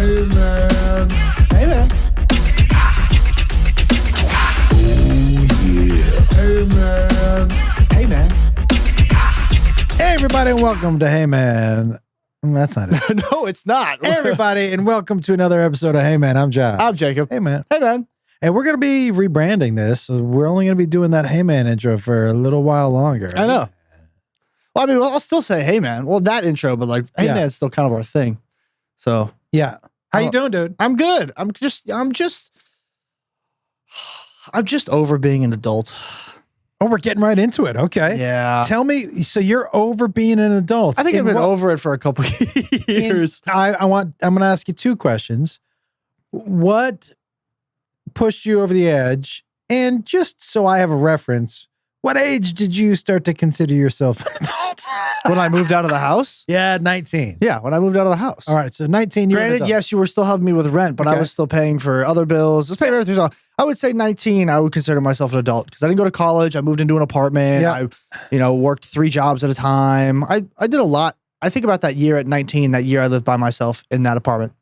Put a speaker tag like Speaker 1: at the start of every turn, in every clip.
Speaker 1: Hey man.
Speaker 2: Hey man.
Speaker 1: Hey man.
Speaker 2: Hey man.
Speaker 3: Hey, everybody, and welcome to Hey Man. That's not it.
Speaker 2: No, it's not.
Speaker 3: Hey, everybody, and welcome to another episode of Hey Man. I'm Josh.
Speaker 2: I'm Jacob.
Speaker 3: Hey Man.
Speaker 2: Hey man.
Speaker 3: And we're going to be rebranding this. So we're only going to be doing that Hey Man intro for a little while longer.
Speaker 2: I know. Well, I mean, I'll still say hey man. Well, that intro, but like hey
Speaker 3: Yeah.
Speaker 2: man's still kind of our thing. So
Speaker 3: Yeah. How you doing, dude?
Speaker 2: I'm good. I'm just over being an adult.
Speaker 3: Oh, we're getting right into it. Okay.
Speaker 2: Yeah.
Speaker 3: Tell me, so you're over being an adult.
Speaker 2: I think I've
Speaker 3: In
Speaker 2: been
Speaker 3: what-
Speaker 2: over it for a couple years.
Speaker 3: I'm going to ask you two questions. What pushed you over the edge? And just so I have a reference, what age did you start to consider yourself an adult?
Speaker 2: When I moved out of the house?
Speaker 3: Yeah, 19.
Speaker 2: Yeah, when I moved out of the house.
Speaker 3: All right, so 19 years.
Speaker 2: Granted, yes, you were still helping me with rent, but I
Speaker 3: Okay.
Speaker 2: was still paying for other bills. Just paying for everything. So I would say 19, I would consider myself an adult because I didn't go to college. I moved into an apartment.
Speaker 3: Yeah.
Speaker 2: I, worked 3 jobs at a time. I did a lot. I think about that year at 19, that year I lived by myself in that apartment.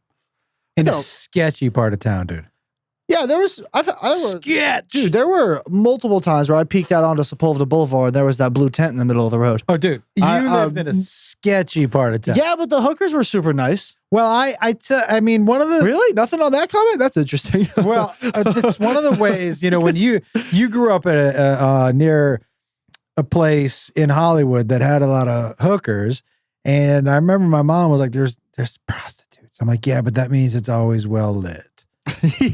Speaker 3: In
Speaker 2: No.
Speaker 3: a sketchy part of town, dude.
Speaker 2: Yeah, there was,
Speaker 3: Sketch.
Speaker 2: dude, there were multiple times where I peeked out onto Sepulveda Boulevard and there was that blue tent in the middle of the road.
Speaker 3: Oh, dude, you
Speaker 2: I-
Speaker 3: lived in a sketchy part of town.
Speaker 2: Yeah, but the hookers were super nice.
Speaker 3: Well, I mean, one of the
Speaker 2: Really? Nothing on that comment? That's interesting.
Speaker 3: well, it's one of the ways, when you grew up at near a place in Hollywood that had a lot of hookers, and I remember my mom was like, "There's prostitutes." I'm like, "Yeah, but that means it's always well lit."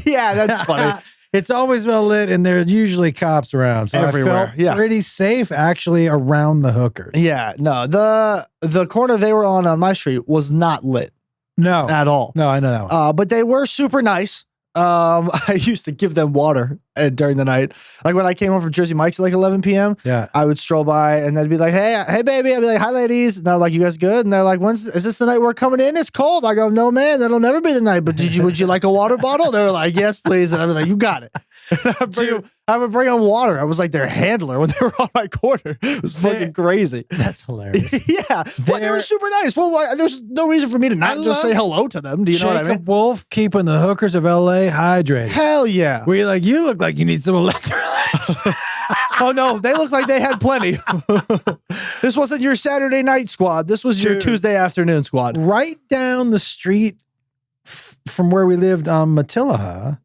Speaker 2: Yeah, that's funny.
Speaker 3: It's always well lit, and there's usually cops around, so
Speaker 2: Everywhere,
Speaker 3: I felt
Speaker 2: yeah.
Speaker 3: pretty safe actually around the hookers.
Speaker 2: Yeah, no, the corner they were on my street was not lit
Speaker 3: No,
Speaker 2: at all.
Speaker 3: no, I know that one.
Speaker 2: But they were super nice. I used to give them water during the night. Like when I came home from Jersey Mike's at like 11 p.m.,
Speaker 3: Yeah.
Speaker 2: I would stroll by and they'd be like, hey, baby. I'd be like, hi, ladies. And they're like, you guys good? And they're like, is this the night we're coming in? It's cold. I go, no, man, that'll never be the night. But would you like a water bottle? They were like, yes, please. And I'd be like, you got it. I would bring them water. I was like their handler when they were on my corner. It was fucking crazy.
Speaker 3: That's hilarious.
Speaker 2: Yeah. Well, they were super nice. Well, there's no reason for me to not just say hello to them. Do you know what I mean?
Speaker 3: Jacob Wolf keeping the hookers of LA hydrated.
Speaker 2: Hell yeah.
Speaker 3: Where you're like, you look like you need some electrolytes.
Speaker 2: Oh no, they look like they had plenty. This wasn't your Saturday night squad. This was your
Speaker 3: Dude.
Speaker 2: Tuesday afternoon squad.
Speaker 3: Right down the street from where we lived on Matilaha,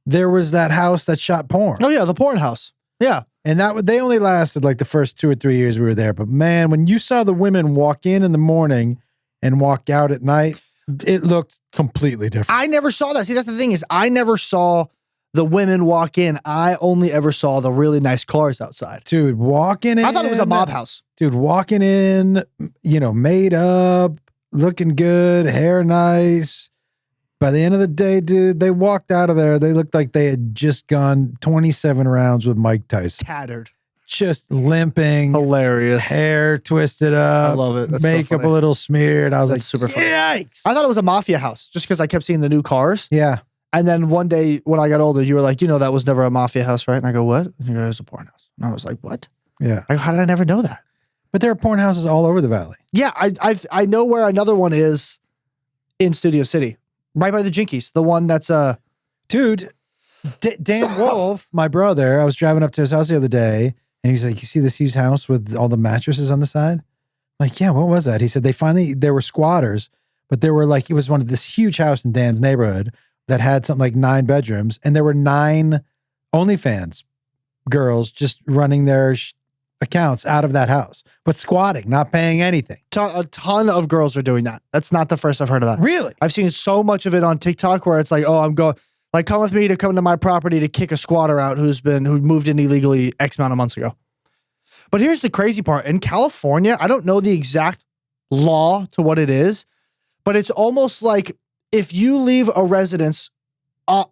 Speaker 3: there was that house that shot porn.
Speaker 2: Oh yeah, the porn house. Yeah.
Speaker 3: And they only lasted like the first 2 or 3 years we were there. But man, when you saw the women walk in the morning and walk out at night, it looked completely different.
Speaker 2: I never saw that. See, that's the thing is I never saw the women walk in. I only ever saw the really nice cars outside.
Speaker 3: Dude, walking in.
Speaker 2: I thought it was a mob house.
Speaker 3: Dude, walking in, made up, looking good, hair nice. By the end of the day, dude, they walked out of there. They looked like they had just gone 27 rounds with Mike Tyson.
Speaker 2: Tattered.
Speaker 3: Just limping,
Speaker 2: Hilarious.
Speaker 3: hair twisted up.
Speaker 2: I love it. That's so
Speaker 3: makeup
Speaker 2: funny.
Speaker 3: a little smeared. I was
Speaker 2: That's
Speaker 3: like,
Speaker 2: super funny.
Speaker 3: yikes.
Speaker 2: I thought it was a mafia house just because I kept seeing the new cars.
Speaker 3: Yeah.
Speaker 2: And then one day when I got older, you were like, that was never a mafia house, right? And I go, what? And you go, it was a porn house. And I was like, what?
Speaker 3: Yeah.
Speaker 2: I go, how did I never know that?
Speaker 3: But there are porn houses all over the valley.
Speaker 2: Yeah, I know where another one is in Studio City, right by the Jinkies. The one that's
Speaker 3: Dude, Dan Wolf, my brother, I was driving up to his house the other day and he's like, you see this huge house with all the mattresses on the side? I'm like, yeah, what was that? He said there were squatters, but there were it was one of this huge house in Dan's neighborhood that had something like 9 bedrooms, and there were 9 OnlyFans girls just running their accounts out of that house, but squatting, not paying anything.
Speaker 2: a ton of girls are doing that. That's not the first I've heard of that.
Speaker 3: Really?
Speaker 2: I've seen so much of it on TikTok where it's like, oh, I'm going, like, come with me to come to my property to kick a squatter out who moved in illegally X amount of months ago. But here's the crazy part. In California, I don't know the exact law to what it is, but it's almost like if you leave a residence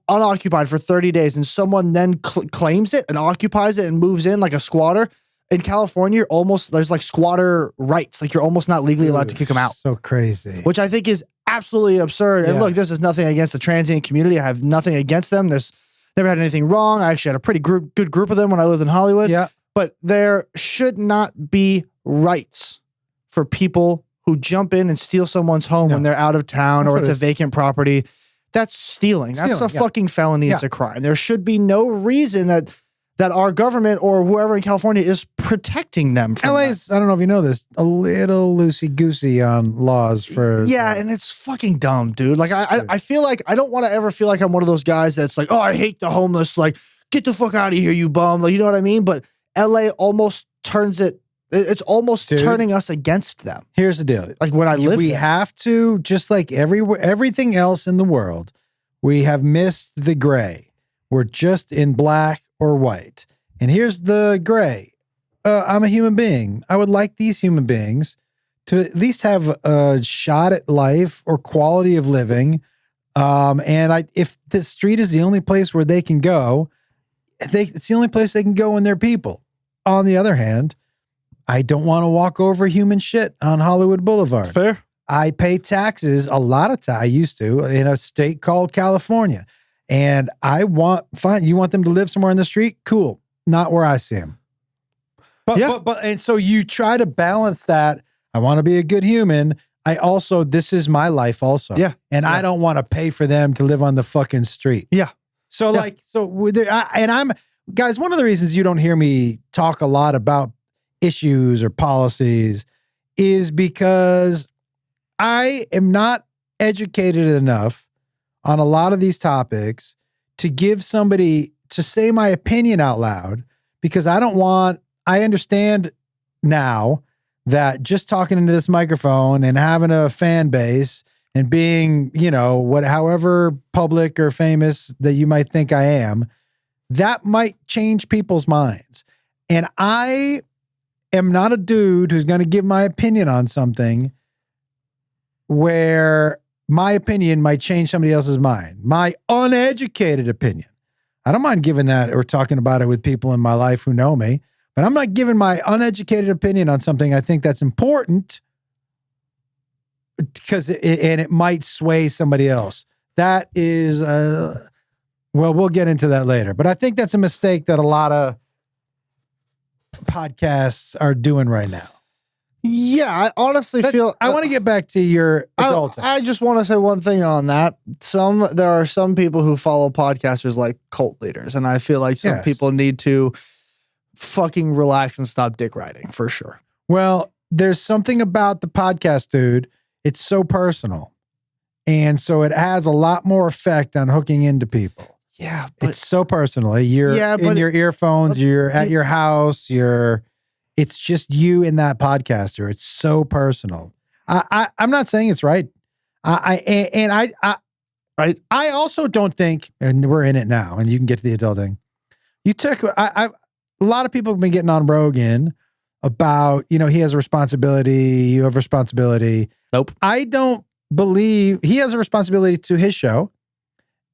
Speaker 2: unoccupied for 30 days and someone then claims it and occupies it and moves in like a squatter, in California, there's like squatter rights. Like you're almost not legally allowed to kick them out.
Speaker 3: So crazy.
Speaker 2: Which I think is absolutely absurd. And
Speaker 3: Yeah.
Speaker 2: look, this is nothing against the transient community. I have nothing against them. There's never had anything wrong. I actually had a pretty good group of them when I lived in Hollywood.
Speaker 3: Yeah.
Speaker 2: But there should not be rights for people who jump in and steal someone's home
Speaker 3: No.
Speaker 2: when they're out of town
Speaker 3: That's
Speaker 2: or
Speaker 3: what
Speaker 2: it's
Speaker 3: it
Speaker 2: a
Speaker 3: is.
Speaker 2: vacant property. That's stealing. That's a
Speaker 3: Stealing, yeah.
Speaker 2: fucking felony. It's
Speaker 3: Yeah.
Speaker 2: a crime. There should be no reason that our government or whoever in California is protecting them from that.
Speaker 3: LA's, I don't know if you know this, a little loosey-goosey on laws for...
Speaker 2: Yeah, and it's fucking dumb, dude. Like, I
Speaker 3: Stupid.
Speaker 2: feel like I don't want to ever feel like I'm one of those guys that's like, oh, I hate the homeless. Like, get the fuck out of here, you bum. Like, you know what I mean? But LA almost turns it. It's almost
Speaker 3: Dude.
Speaker 2: turning us against them.
Speaker 3: Here's the deal.
Speaker 2: Like when I live
Speaker 3: we
Speaker 2: there.
Speaker 3: have to, just like everything else in the world, we have missed the gray. We're just in black or white. And here's the gray. I'm a human being. I would like these human beings to at least have a shot at life or quality of living. If the street is the only place where they can go, it's the only place they can go when they're people. On the other hand, I don't want to walk over human shit on Hollywood Boulevard.
Speaker 2: Fair.
Speaker 3: I pay taxes a lot of time. I used to in a state called California. And fine, you want them to live somewhere in the street? Cool. Not where I see them. And so you try to balance that. I want to be a good human. This is my life also.
Speaker 2: Yeah.
Speaker 3: And I don't want to pay for them to live on the fucking street.
Speaker 2: Yeah.
Speaker 3: So guys, one of the reasons you don't hear me talk a lot about issues or policies is because I am not educated enough on a lot of these topics to give somebody to say my opinion out loud, because I understand now that just talking into this microphone and having a fan base and being, however public or famous that you might think I am, that might change people's minds. And I am not a dude who's going to give my opinion on something where my opinion might change somebody else's mind. My uneducated opinion. I don't mind giving that or talking about it with people in my life who know me, but I'm not giving my uneducated opinion on something I think that's important because it might sway somebody else. That is, we'll get into that later, but I think that's a mistake that a lot of podcasts are doing right now.
Speaker 2: Yeah, I honestly feel
Speaker 3: I want to get back to your adulting.
Speaker 2: I just want to say one thing on that. There are some people who follow podcasters like cult leaders, and I feel like some people need to fucking relax and stop dick riding for sure.
Speaker 3: Well, there's something about the podcast, dude. It's so personal, and so it has a lot more effect on hooking into people.
Speaker 2: Yeah, but
Speaker 3: it's so personal. You're in your earphones. You're at your house. It's just you and that podcaster. It's so personal. I'm not saying it's right. I also don't think, and we're in it now, and you can get to the adulting. A lot of people have been getting on Rogan about, he has a responsibility. You have responsibility.
Speaker 2: Nope.
Speaker 3: I don't believe he has a responsibility to his show,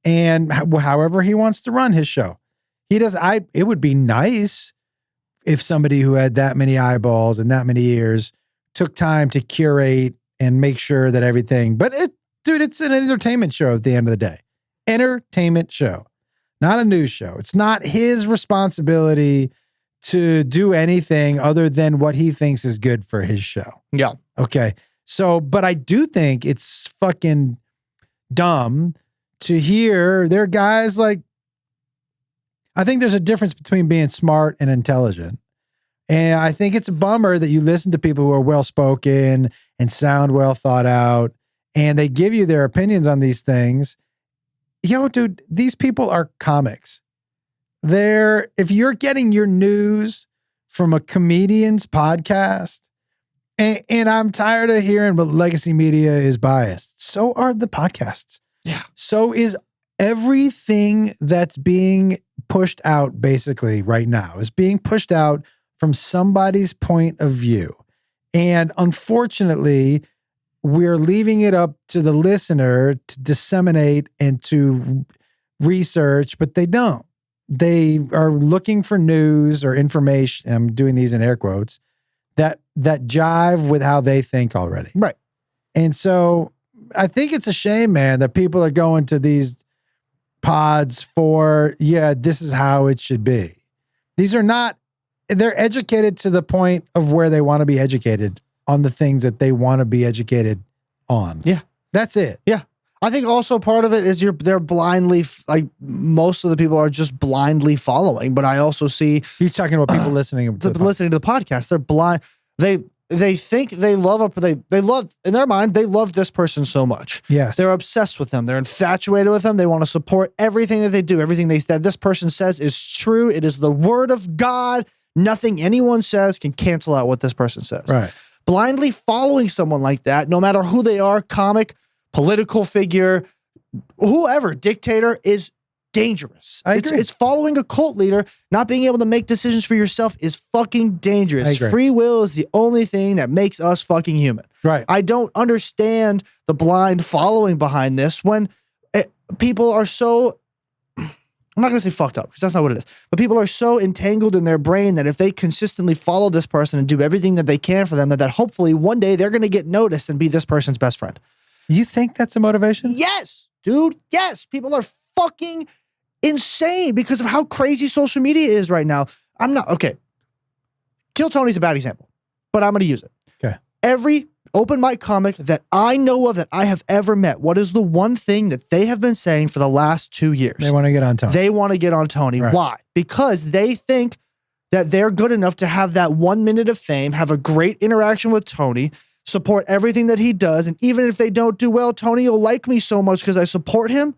Speaker 3: and however he wants to run his show. He does. It would be nice if somebody who had that many eyeballs and that many ears took time to curate and make sure that everything, but it's an entertainment show at the end of the day. Entertainment show, not a news show. It's not his responsibility to do anything other than what he thinks is good for his show.
Speaker 2: Yeah.
Speaker 3: Okay. So, but I do think it's fucking dumb to hear there are guys like, I think there's a difference between being smart and intelligent. And I think it's a bummer that you listen to people who are well-spoken and sound well thought out, and they give you their opinions on these things. Dude, these people are comics. If you're getting your news from a comedian's podcast, and I'm tired of hearing, but legacy media is biased. So are the podcasts.
Speaker 2: Yeah.
Speaker 3: So is everything that's being pushed out basically right now is being pushed out from somebody's point of view. And unfortunately, we're leaving it up to the listener to disseminate and to research, but they don't. They are looking for news or information. I'm doing these in air quotes that jive with how they think already.
Speaker 2: Right.
Speaker 3: And so I think it's a shame, man, that people are going to these pods for, this is how it should be. They're educated to the point of where they want to be educated on the things that they want to be educated on.
Speaker 2: Yeah.
Speaker 3: That's it.
Speaker 2: Yeah. I think also part of it is they're blindly, like most of the people are just blindly following, but I also see
Speaker 3: You're talking about people listening to
Speaker 2: listening to the podcast. They're blind. They think they love they love, in their mind, they love this person so much.
Speaker 3: Yes.
Speaker 2: They're obsessed with them. They're infatuated with them. They want to support everything that they do. Everything that this person says is true. It is the word of God. Nothing anyone says can cancel out what this person says.
Speaker 3: Right.
Speaker 2: Blindly following someone like that, no matter who they are, comic, political figure, whoever, dictator, is dangerous.
Speaker 3: I agree.
Speaker 2: It's following a cult leader, not being able to make decisions for yourself is fucking dangerous.
Speaker 3: I agree.
Speaker 2: Free will is the only thing that makes us fucking human.
Speaker 3: Right.
Speaker 2: I don't understand the blind following behind this when people are so, I'm not going to say fucked up because that's not what it is, but people are so entangled in their brain that if they consistently follow this person and do everything that they can for them, that hopefully one day they're going to get noticed and be this person's best friend.
Speaker 3: You think that's a motivation?
Speaker 2: Yes, dude. Yes. People are fucking insane because of how crazy social media is right now. I'm not, okay. Kill Tony's a bad example, but I'm going to use it.
Speaker 3: Okay.
Speaker 2: Every open mic comic that I know of that I have ever met, what is the one thing that they have been saying for the last 2 years?
Speaker 3: They want to get on Tony.
Speaker 2: They want to get on Tony.
Speaker 3: Right.
Speaker 2: Why? Because they think that they're good enough to have that 1 minute of fame, have a great interaction with Tony, support everything that he does. And even if they don't do well, Tony will like me so much because I support him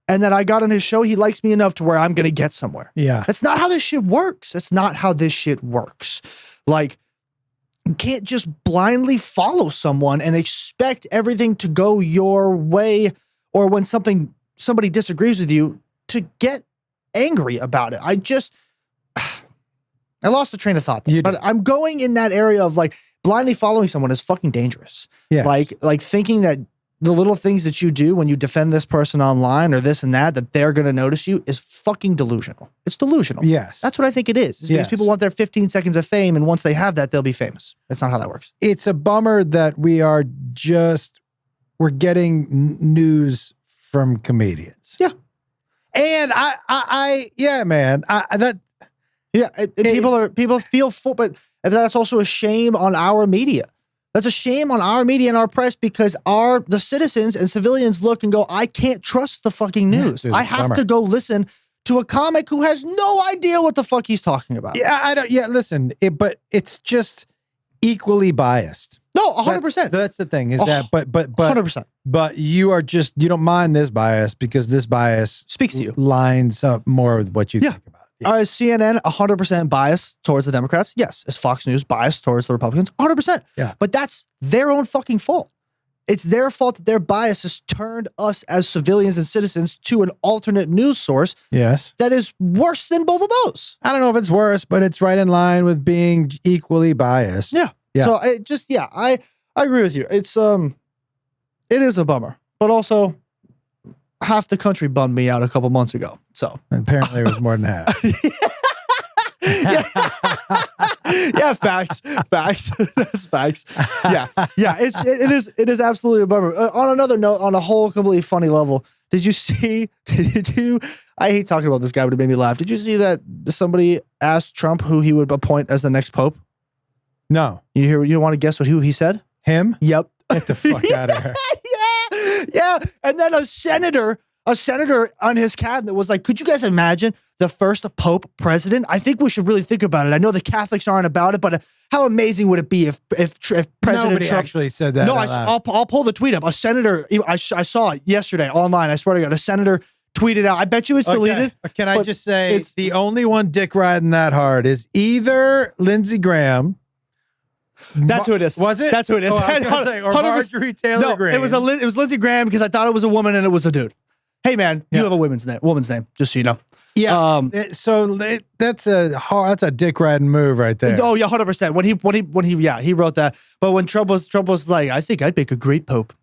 Speaker 2: and that I got on his show. He likes me enough to where I'm going to get somewhere.
Speaker 3: Yeah.
Speaker 2: That's not how this shit works. That's not how this shit works. Like, you can't just blindly follow someone and expect everything to go your way, or when somebody disagrees with you to get angry about it. I lost the train of thought there, but I'm going in that area of like blindly following someone is fucking dangerous.
Speaker 3: Yes.
Speaker 2: Like thinking that the little things that you do when you defend this person online or this and that they're going to notice you is fucking delusional. It's delusional.
Speaker 3: Yes.
Speaker 2: That's what I think it is. It's because people want their 15 seconds of fame, and once they have that, they'll be famous. That's not how that works.
Speaker 3: It's a bummer that we're getting news from comedians.
Speaker 2: Yeah.
Speaker 3: And
Speaker 2: People feel full, but that's also a shame on our media. That's a shame on our media and our press because the citizens and civilians look and go, I can't trust the fucking news.
Speaker 3: Dude,
Speaker 2: I have to go listen to a comic who has no idea what the fuck he's talking about.
Speaker 3: Yeah, listen, but it's just equally biased.
Speaker 2: No, 100%.
Speaker 3: That's the thing is that, but
Speaker 2: 100%.
Speaker 3: But you don't mind this bias because this bias
Speaker 2: speaks to you,
Speaker 3: lines up more with what you think about. Yeah.
Speaker 2: Is CNN 100% biased towards the Democrats? Yes. Is Fox News biased towards the Republicans? 100%.
Speaker 3: Yeah.
Speaker 2: But that's their own fucking fault. It's their fault that their bias has turned us as civilians and citizens to an alternate news source.
Speaker 3: Yes.
Speaker 2: That is worse than both of those.
Speaker 3: I don't know if it's worse, but it's right in line with being equally biased.
Speaker 2: Yeah.
Speaker 3: Yeah.
Speaker 2: So I agree with you. It is a bummer, but also half the country bummed me out a couple months ago. So
Speaker 3: apparently it was more than half.
Speaker 2: Yeah, facts. That's facts. Yeah. It is absolutely a bummer. On another note, on a whole completely funny level, I hate talking about this guy, but it made me laugh. Did you see that somebody asked Trump who he would appoint as the next pope?
Speaker 3: No.
Speaker 2: You don't want to guess who he said?
Speaker 3: Him?
Speaker 2: Yep.
Speaker 3: Get the fuck out of here.
Speaker 2: Yeah. And then a senator on his cabinet was like, could you guys imagine the first Pope president? I think we should really think about it. I know the Catholics aren't about it, but how amazing would it be if President
Speaker 3: Nobody
Speaker 2: Trump
Speaker 3: actually said that?
Speaker 2: No, I'll pull the tweet up. A senator, I saw it yesterday online. I swear to God, a senator tweeted out. I bet you it's deleted.
Speaker 3: Can I just say it's the only one dick riding that hard is either Lindsey Graham.
Speaker 2: That's who it is.
Speaker 3: Was it?
Speaker 2: That's who it is.
Speaker 3: Oh, I was gonna say, or Marjorie Taylor Greene.
Speaker 2: It was Lindsey Graham because I thought it was a woman and it was a dude. Hey man, you have a woman's name, just so you know.
Speaker 3: Yeah. That's a dick riding move right there.
Speaker 2: Oh yeah, 100%. When he wrote that. But when Trump was like, I think I'd make a great pope.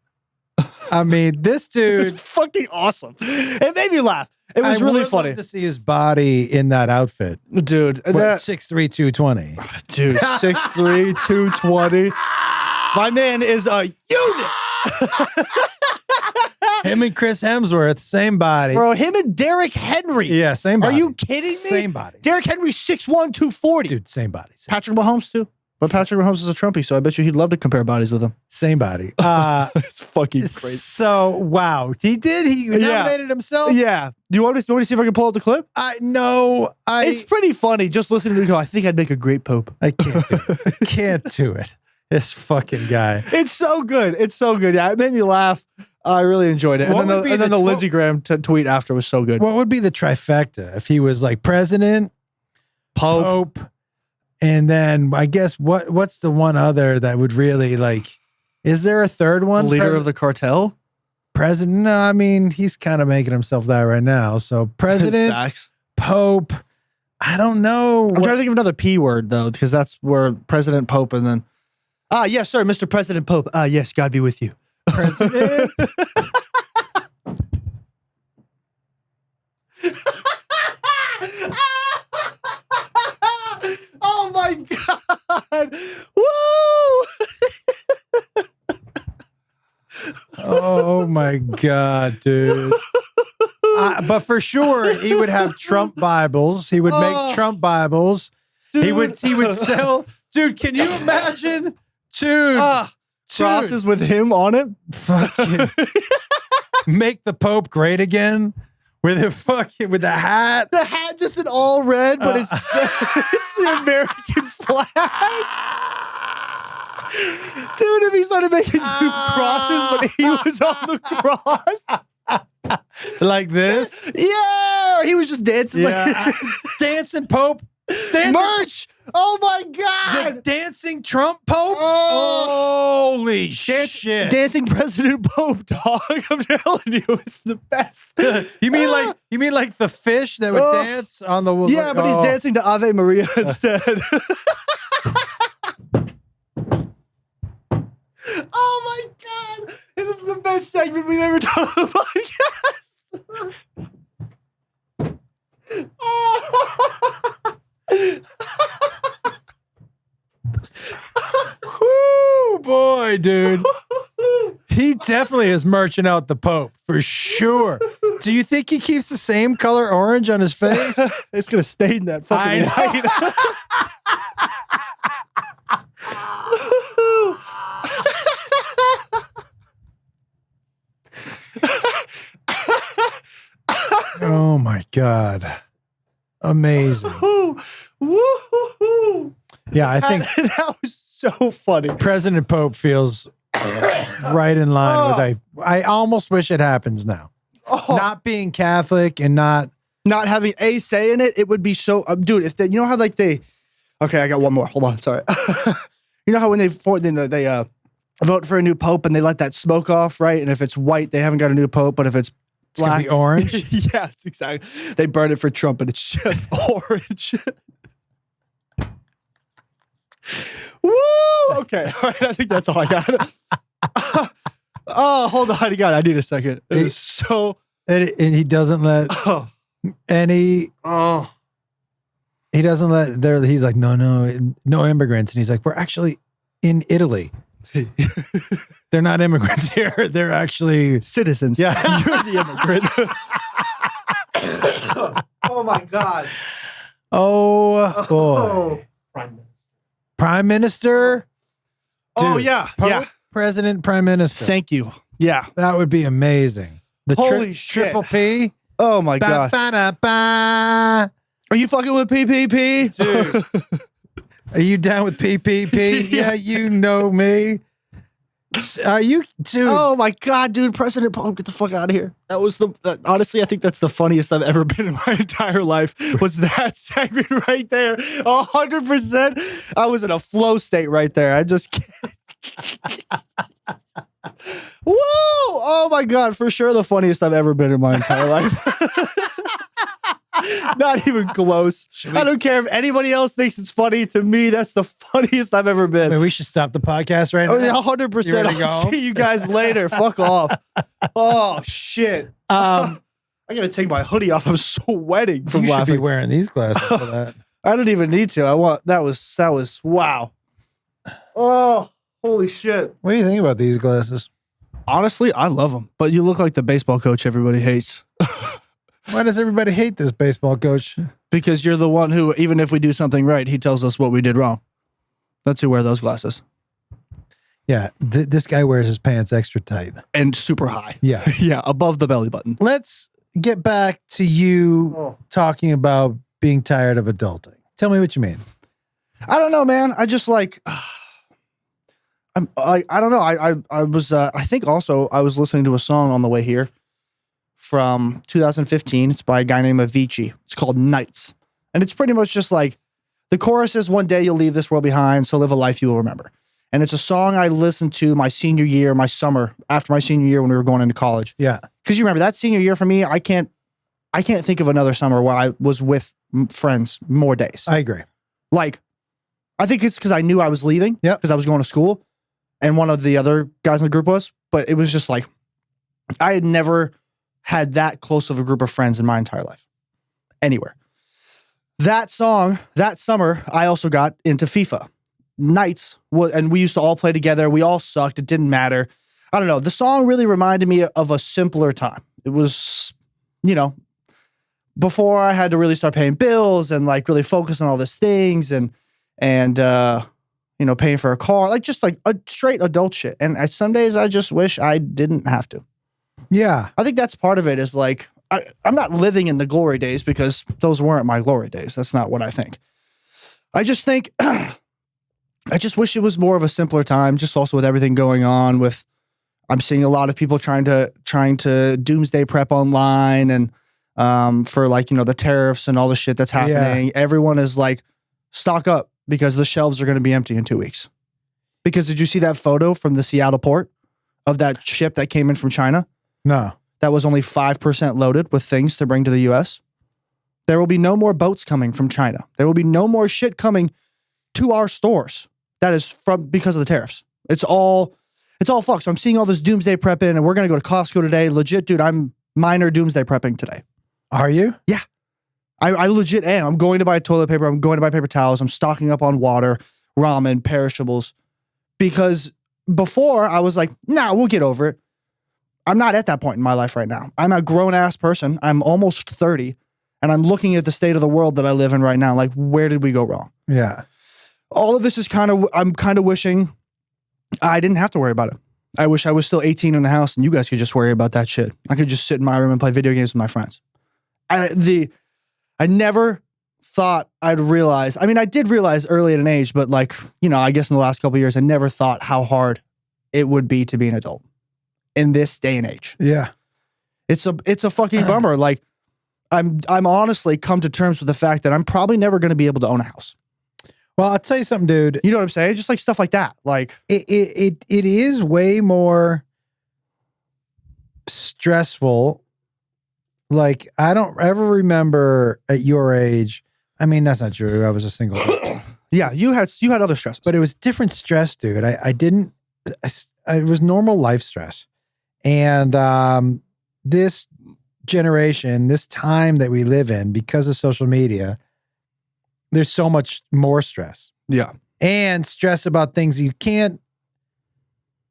Speaker 3: I mean, this dude
Speaker 2: is fucking awesome. It made me laugh. It was really funny
Speaker 3: to see his body in that outfit,
Speaker 2: dude.
Speaker 3: 6'3", 220.
Speaker 2: Dude, 6'3", 220. My man is a unit.
Speaker 3: Him and Chris Hemsworth, same body.
Speaker 2: Bro, him and Derrick Henry.
Speaker 3: Yeah, same body.
Speaker 2: Are you kidding me?
Speaker 3: Same body.
Speaker 2: Derrick Henry, 6'1", 240.
Speaker 3: Dude, same body.
Speaker 2: Patrick Mahomes, too. But Patrick Mahomes is a Trumpy, so I bet you he'd love to compare bodies with him.
Speaker 3: Same body.
Speaker 2: It's fucking crazy.
Speaker 3: So, wow. He did. He nominated himself?
Speaker 2: Yeah. Do you want me to see if I can pull up the clip? It's pretty funny just listening to him go, I think I'd make a great Pope.
Speaker 3: I can't do it. I can't do it. This fucking guy.
Speaker 2: It's so good. It's so good. Yeah, it made me laugh. I really enjoyed it. And then the Lindsey Graham tweet after was so good.
Speaker 3: What would be the trifecta if he was like president, Pope, and then I guess what's the one other that would really like? Is there a third one?
Speaker 2: Leader of the cartel?
Speaker 3: President? No, I mean he's kind of making himself that right now. So president,
Speaker 2: Facts.
Speaker 3: Pope. I don't know.
Speaker 2: I'm trying to think of another P word though, because that's where President Pope and then yes, sir, Mr. President Pope. Yes, God be with you.
Speaker 3: President.
Speaker 2: Oh my God. Woo!
Speaker 3: Oh my God, dude. But for sure, he would have Trump Bibles. He would make Trump Bibles.
Speaker 2: Dude.
Speaker 3: He would sell. Dude, can you imagine? Dude.
Speaker 2: Crosses with him on it.
Speaker 3: Fucking make the Pope great again with the hat.
Speaker 2: The hat just in all red, but it's the American flag. Dude, if he started making new crosses when he was on the cross.
Speaker 3: Like this?
Speaker 2: Yeah. Or he was just dancing like
Speaker 3: dancing Pope.
Speaker 2: Merch. Oh my God.
Speaker 3: The dancing Trump Pope? Holy shit.
Speaker 2: Dancing President Pope, dog. I'm telling you, it's the best.
Speaker 3: You mean like the fish that would dance on the
Speaker 2: yeah, but he's dancing to Ave Maria instead. Oh my God. This is the best segment we've ever done on the podcast.
Speaker 3: Whoo, boy, dude. He definitely is merching out the Pope for sure. Do you think he keeps the same color orange on his face?
Speaker 2: It's gonna stain that fucking white.
Speaker 3: Oh my God. Amazing. Yeah, I think
Speaker 2: that was so funny.
Speaker 3: President Pope feels right in line with I almost wish it happens now. Not being Catholic and not
Speaker 2: having a say in it, it would be so dude, if they, you know how like they okay, I got one more. Hold on, sorry. You know how when they vote for a new pope and they let that smoke off, right? And if it's white, they haven't got a new pope, but if it's black,
Speaker 3: it's gonna be orange.
Speaker 2: Yes, exactly. They burn it for Trump and it's just orange. Woo! Okay. All right. I think that's all I got. Hold on. I need a second. It's so.
Speaker 3: And he doesn't let any.
Speaker 2: Oh.
Speaker 3: He doesn't let there. He's like, no immigrants. And he's like, we're actually in Italy. They're not immigrants here. They're actually
Speaker 2: citizens.
Speaker 3: Yeah.
Speaker 2: You're the immigrant. Oh my God.
Speaker 3: Oh boy. Prime Minister.
Speaker 2: Oh
Speaker 3: Dude,
Speaker 2: yeah.
Speaker 3: Pope,
Speaker 2: yeah.
Speaker 3: President, Prime Minister.
Speaker 2: Thank you. Yeah.
Speaker 3: That would be amazing. The
Speaker 2: Holy shit.
Speaker 3: Triple P.
Speaker 2: Oh my God.
Speaker 3: Ba-ba-da-ba.
Speaker 2: Are you fucking with PPP?
Speaker 3: Dude. Are you down with PPP? Yeah, you know me. Are you, dude?
Speaker 2: Oh my God, dude! President Pope, get the fuck out of here. That was honestly, I think that's the funniest I've ever been in my entire life. Was that segment right there? 100%. I was in a flow state right there. I just can't. Woo! Oh my God, for sure the funniest I've ever been in my entire life. Not even close. I don't care if anybody else thinks it's funny. To me, that's the funniest I've ever been.
Speaker 3: Wait, we should stop the podcast right now.
Speaker 2: Oh, yeah, 100%. I'll see you guys later. Fuck off. Oh, shit. I got to take my hoodie off. I'm sweating from
Speaker 3: you
Speaker 2: laughing.
Speaker 3: You should be wearing these glasses for that.
Speaker 2: I don't even need to. That was, wow. Oh, holy shit.
Speaker 3: What do you think about these glasses?
Speaker 2: Honestly, I love them. But you look like the baseball coach everybody hates.
Speaker 3: Why does everybody hate this baseball coach?
Speaker 2: Because you're the one who, even if we do something right, he tells us what we did wrong. Let's who wear those glasses.
Speaker 3: Yeah, this guy wears his pants extra tight.
Speaker 2: And super high.
Speaker 3: Yeah.
Speaker 2: Yeah, above the belly button.
Speaker 3: Let's get back to you talking about being tired of adulting. Tell me what you mean.
Speaker 2: I don't know, man. I just like, I don't know. I was, I think also I was listening to a song on the way here from 2015. It's by a guy named Avicii. It's called Nights. And it's pretty much just like, the chorus is one day you'll leave this world behind, so live a life you will remember. And it's a song I listened to my senior year, my summer, after my senior year when we were going into college.
Speaker 3: Yeah.
Speaker 2: Because you remember that senior year for me, I can't think of another summer where I was with friends more days.
Speaker 3: I agree.
Speaker 2: Like, I think it's because I knew I was leaving.
Speaker 3: Yep.
Speaker 2: Because I was going to school. And one of the other guys in the group was. But it was just like, I had never had that close of a group of friends in my entire life. Anywhere. That song, that summer, I also got into FIFA. Nights, and we used to all play together. We all sucked. It didn't matter. I don't know. The song really reminded me of a simpler time. It was, you know, before I had to really start paying bills and like really focus on all these things and you know, paying for a car, like just like a straight adult shit. And some days I just wish I didn't have to.
Speaker 3: Yeah.
Speaker 2: I think that's part of it is like, I'm not living in the glory days because those weren't my glory days. That's not what I think. I just think, I just wish it was more of a simpler time, just also with everything going on with, I'm seeing a lot of people trying to doomsday prep online and for like, you know, the tariffs and all the shit that's happening. Yeah. Everyone is like, stock up because the shelves are going to be empty in 2 weeks. Because did you see that photo from the Seattle port of that ship that came in from China?
Speaker 3: No.
Speaker 2: That was only 5% loaded with things to bring to the US. There will be no more boats coming from China. There will be no more shit coming to our stores. That is because of the tariffs. It's all fucked. So I'm seeing all this doomsday prep in, and we're going to go to Costco today. Legit, dude, I'm minor doomsday prepping today.
Speaker 3: Are you?
Speaker 2: Yeah. I legit am. I'm going to buy toilet paper. I'm going to buy paper towels. I'm stocking up on water, ramen, perishables. Because before I was like, nah, we'll get over it. I'm not at that point in my life right now. I'm a grown-ass person. I'm almost 30, and I'm looking at the state of the world that I live in right now. Like, where did we go wrong?
Speaker 3: Yeah.
Speaker 2: All of this is I'm kind of wishing I didn't have to worry about it. I wish I was still 18 in the house, and you guys could just worry about that shit. I could just sit in my room and play video games with my friends. I never thought I'd realize. I mean, I did realize early at an age, but like, you know, I guess in the last couple of years, I never thought how hard it would be to be an adult in this day and age.
Speaker 3: Yeah.
Speaker 2: It's a fucking bummer. Like I'm honestly come to terms with the fact that I'm probably never going to be able to own a house.
Speaker 3: Well, I'll tell you something, dude.
Speaker 2: You know what I'm saying? Just like stuff like that. Like
Speaker 3: it is way more stressful. Like I don't ever remember at your age. I mean, that's not true. I was a single.
Speaker 2: Yeah, you had other stresses,
Speaker 3: but it was different stress, dude. It was normal life stress. And this generation, this time that we live in, because of social media, there's so much more stress.
Speaker 2: Yeah.
Speaker 3: And stress about things you can't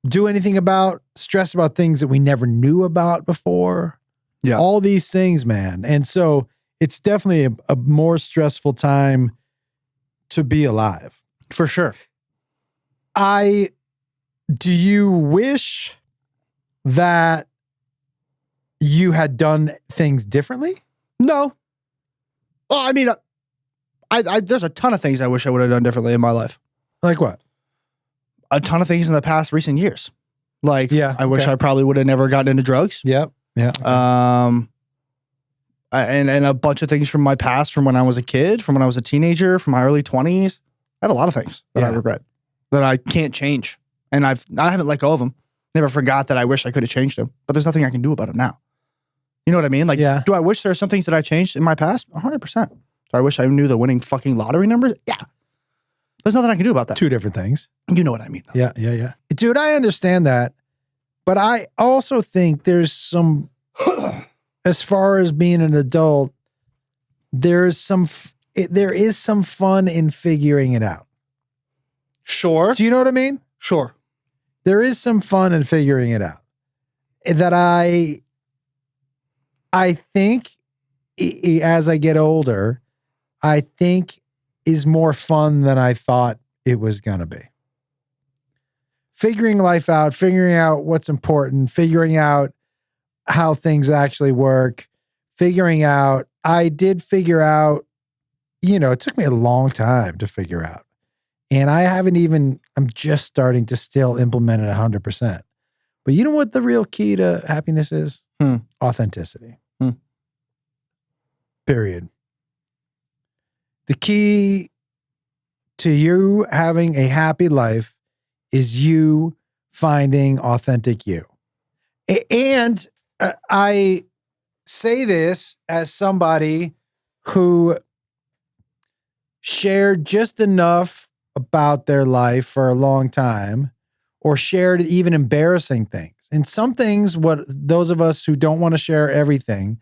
Speaker 3: do anything about, stress about things that we never knew about before.
Speaker 2: Yeah.
Speaker 3: All these things, man. And so it's definitely a more stressful time to be alive.
Speaker 2: For sure.
Speaker 3: Do you wish that you had done things differently?
Speaker 2: No. Well, I mean, there's a ton of things I wish I would have done differently in my life.
Speaker 3: Like what?
Speaker 2: A ton of things in the past recent years. Like,
Speaker 3: yeah,
Speaker 2: I wish I probably would have never gotten into drugs.
Speaker 3: Yep. Yeah.
Speaker 2: And a bunch of things from my past, from when I was a kid, from when I was a teenager, from my early 20s. I have a lot of things that I regret that I can't change. And I haven't let go of them. Never forgot that I wish I could have changed them, but there's nothing I can do about it now. You know what I mean? Like, do I wish there are some things that I changed in my past? 100%. Do I wish I knew the winning fucking lottery numbers? Yeah. There's nothing I can do about that.
Speaker 3: Two different things.
Speaker 2: You know what I mean, though.
Speaker 3: Yeah. Dude, I understand that. But I also think there's some, as far as being an adult, there is some fun in figuring it out.
Speaker 2: Sure.
Speaker 3: Do you know what I mean?
Speaker 2: Sure.
Speaker 3: There is some fun in figuring it out. That I think as I get older, I think is more fun than I thought it was going to be. Figuring life out, figuring out what's important, figuring out how things actually work, I did figure out, it took me a long time to figure out. And I'm just starting to still implement it 100%. But you know what the real key to happiness is? Authenticity. Period. The key to you having a happy life is you finding authentic you. And I say this as somebody who shared just enough about their life for a long time, or shared even embarrassing things. And some things, what those of us who don't want to share everything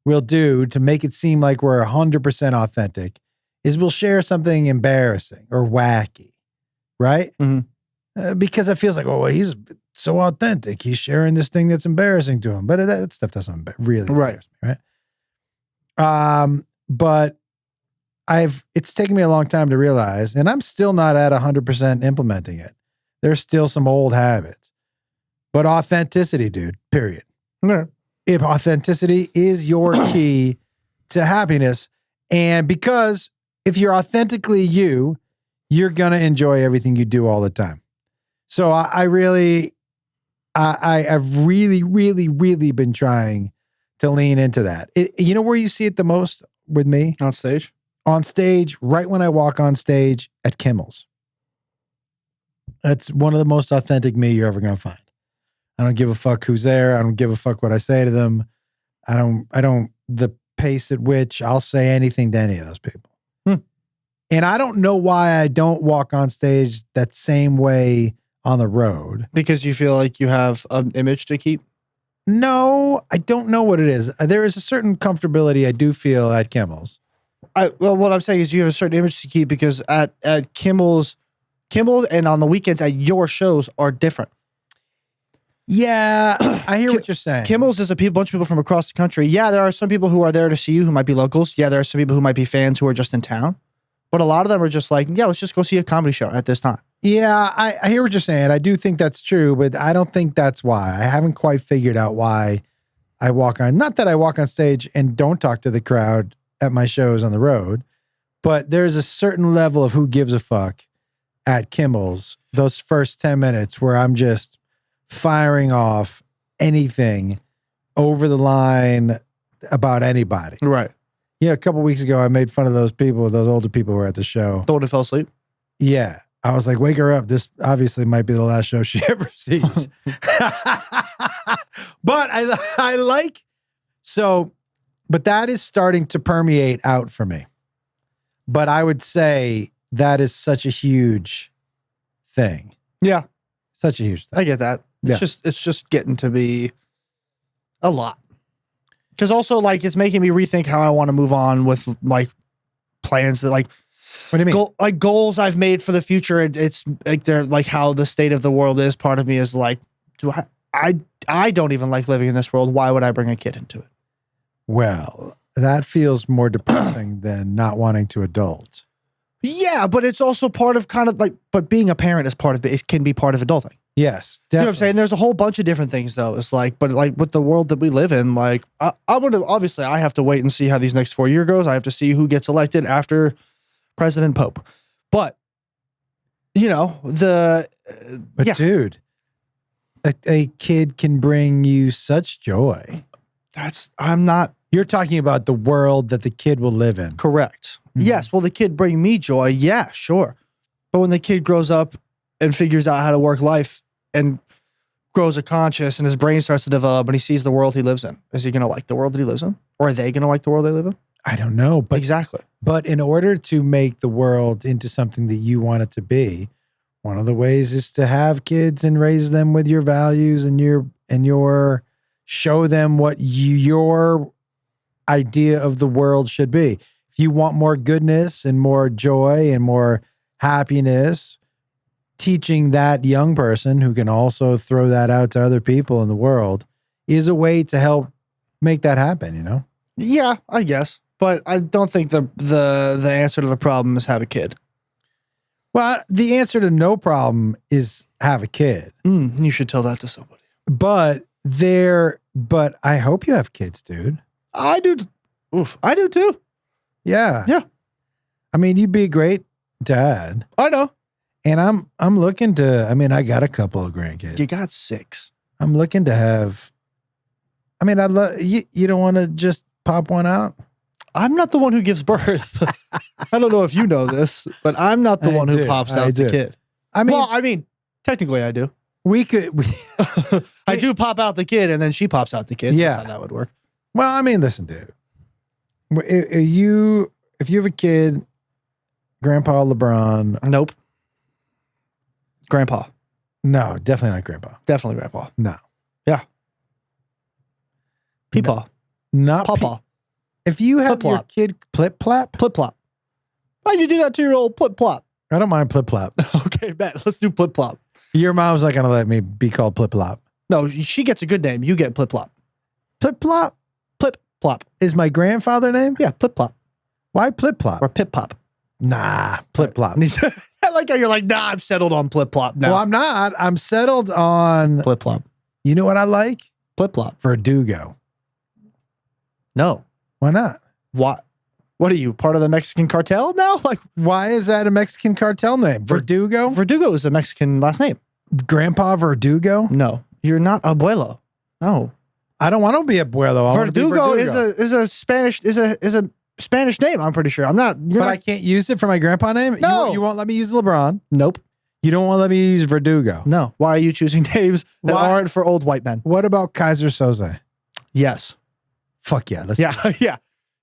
Speaker 3: will do to make it seem like we're 100% authentic is we'll share something embarrassing or wacky, right? Because it feels like, oh, well, he's so authentic. He's sharing this thing that's embarrassing to him. But that stuff doesn't really embarrass me, right? But it's taken me a long time to realize, and I'm still not at 100% implementing it. There's still some old habits. But authenticity, dude, period.
Speaker 2: Yeah.
Speaker 3: If authenticity is your key to happiness, and because if you're authentically you, you're going to enjoy everything you do all the time. So I've really, really been trying to lean into that. You know where you see it the most with me?
Speaker 2: On stage?
Speaker 3: On stage, right when I walk on stage at Kimmel's. That's one of the most authentic me you're ever going to find. I don't give a fuck who's there. I don't give a fuck what I say to them. The pace at which I'll say anything to any of those people. And I don't know why I don't walk on stage that same way on the road.
Speaker 2: Because you feel like you have an image to keep?
Speaker 3: No, I don't know what it is. There is a certain comfortability I do feel at Kimmel's.
Speaker 2: Well, what I'm saying is you have a certain image to keep because at Kimmel's and on the weekends at your shows are different.
Speaker 3: Yeah, I hear what you're saying.
Speaker 2: Kimmel's is a bunch of people from across the country. Yeah, there are some people who are there to see you who might be locals. Yeah, there are some people who might be fans who are just in town. But a lot of them are just like, yeah, let's just go see a comedy show at this time.
Speaker 3: Yeah, I hear what you're saying. I do think that's true, but I don't think that's why. I haven't quite figured out why I walk on. Not that I walk on stage and don't talk to the crowd at my shows on the road, but there's a certain level of who gives a fuck at Kimmel's, those first 10 minutes where I'm just firing off anything over the line about anybody.
Speaker 2: Right.
Speaker 3: Yeah, a couple weeks ago, I made fun of those people, those older people who were at the show.
Speaker 2: The one who fell asleep?
Speaker 3: Yeah. I was like, wake her up. This obviously might be the last show she ever sees. But I like, but that is starting to permeate out for me. But I would say that is such a huge thing.
Speaker 2: Yeah.
Speaker 3: Such a huge thing.
Speaker 2: I get that. It's just getting to be a lot. Because also, like, it's making me rethink how I want to move on with, like, plans that, like,
Speaker 3: what do you mean?
Speaker 2: Goals I've made for the future. It's like they're like how the state of the world is. Part of me is like, I don't even like living in this world. Why would I bring a kid into it?
Speaker 3: Well, that feels more depressing than not wanting to adult.
Speaker 2: Yeah, but it's also part of kind of like, but being a parent is part of it. It can be part of adulting.
Speaker 3: Yes, definitely.
Speaker 2: You know what I'm saying? There's a whole bunch of different things though. It's like, but like with the world that we live in, like I would obviously I have to wait and see how these next 4 years goes. I have to see who gets elected after President Pope. But you know,
Speaker 3: dude, a kid can bring you such joy.
Speaker 2: You're
Speaker 3: talking about the world that the kid will live in.
Speaker 2: Correct. Mm-hmm. Yes. Will the kid bring me joy? Yeah, sure. But when the kid grows up and figures out how to work life and grows a conscience and his brain starts to develop and he sees the world he lives in, is he going to like the world that he lives in? Or are they going to like the world they live in?
Speaker 3: I don't know. But
Speaker 2: exactly.
Speaker 3: But in order to make the world into something that you want it to be, one of the ways is to have kids and raise them with your values and your show them what your idea of the world should be. If you want more goodness and more joy and more happiness, teaching that young person who can also throw that out to other people in the world is a way to help make that happen, you know?
Speaker 2: Yeah, I guess. But I don't think the answer to the problem is have a kid.
Speaker 3: Well, the answer to no problem is have a kid.
Speaker 2: You should tell that to somebody.
Speaker 3: But I hope you have kids, dude.
Speaker 2: I do. I do too.
Speaker 3: Yeah.
Speaker 2: Yeah.
Speaker 3: I mean, you'd be a great dad.
Speaker 2: I know.
Speaker 3: And I'm looking to, I mean, I got a couple of grandkids.
Speaker 2: You got 6.
Speaker 3: I'm looking to have, I mean, I'd love, you don't want to just pop one out?
Speaker 2: I'm not the one who gives birth. I don't know if you know this, but I'm not the one who pops out the kid. I mean, technically I do. I do pop out the kid and then she pops out the kid.
Speaker 3: Yeah.
Speaker 2: That's how that would work.
Speaker 3: Well, I mean, listen, dude. If you have a kid, Grandpa LeBron.
Speaker 2: Nope. Grandpa.
Speaker 3: No, definitely not Grandpa.
Speaker 2: Definitely Grandpa.
Speaker 3: No.
Speaker 2: Yeah. Peepaw.
Speaker 3: Not
Speaker 2: Pawpaw.
Speaker 3: If you have your
Speaker 2: Plip-plop.
Speaker 3: kid Plip-plop.
Speaker 2: Plip-plop. Why'd you do that to your old Plip-plop?
Speaker 3: I don't mind Plip-plop.
Speaker 2: Okay, bet. Let's do Plip-plop.
Speaker 3: Your mom's not going to let me be called Plip-plop.
Speaker 2: No, she gets a good name. You get Plip-plop.
Speaker 3: Plip-plop?
Speaker 2: Plip-plop.
Speaker 3: Is my grandfather name?
Speaker 2: Yeah, Plip-plop.
Speaker 3: Why Plip-plop?
Speaker 2: Or Pip-pop.
Speaker 3: Nah, Plip-plop.
Speaker 2: I like how you're like, nah, I'm settled on Plip-plop now.
Speaker 3: Well, I'm not. I'm settled on...
Speaker 2: Plip-plop.
Speaker 3: You know what I like?
Speaker 2: Plip-plop.
Speaker 3: Verdugo.
Speaker 2: No.
Speaker 3: Why not?
Speaker 2: What are you, part of the Mexican cartel now? Like,
Speaker 3: why is that a Mexican cartel name? Verdugo?
Speaker 2: Verdugo is a Mexican last name.
Speaker 3: Grandpa Verdugo?
Speaker 2: No, you're not abuelo. No.
Speaker 3: I don't want to be abuelo. I
Speaker 2: Verdugo is a Spanish name, I'm pretty sure. I'm not.
Speaker 3: I can't use it for my grandpa name?
Speaker 2: No.
Speaker 3: You won't let me use LeBron?
Speaker 2: Nope.
Speaker 3: You don't want to let me use Verdugo?
Speaker 2: No. Why are you choosing names that aren't for old white men?
Speaker 3: What about Kaiser Soze?
Speaker 2: Yes.
Speaker 3: Fuck yeah.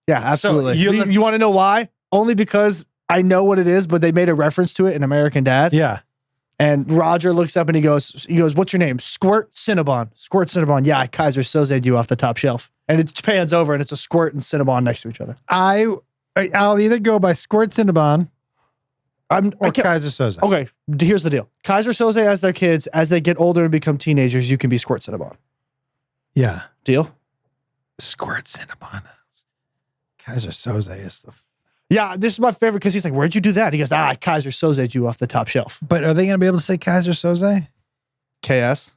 Speaker 2: Yeah, absolutely.
Speaker 3: So
Speaker 2: you want to know why? Only because I know what it is, but they made a reference to it in American Dad.
Speaker 3: Yeah.
Speaker 2: And Roger looks up and he goes, what's your name? Squirt Cinnabon. Squirt Cinnabon. Yeah, Kaiser Soze'd you off the top shelf. And it pans over and it's a Squirt and Cinnabon next to each other.
Speaker 3: I'll either go by Squirt Cinnabon or Kaiser Soze.
Speaker 2: Okay, here's the deal. Kaiser Soze as their kids, as they get older and become teenagers, you can be Squirt Cinnabon.
Speaker 3: Yeah.
Speaker 2: Deal?
Speaker 3: Squirt Cinnabon. Kaiser Soze is the...
Speaker 2: Yeah, this is my favorite because he's like, where'd you do that? He goes, Kaiser Soze'd you off the top shelf.
Speaker 3: But are they going to be able to say Kaiser Soze?
Speaker 2: KS?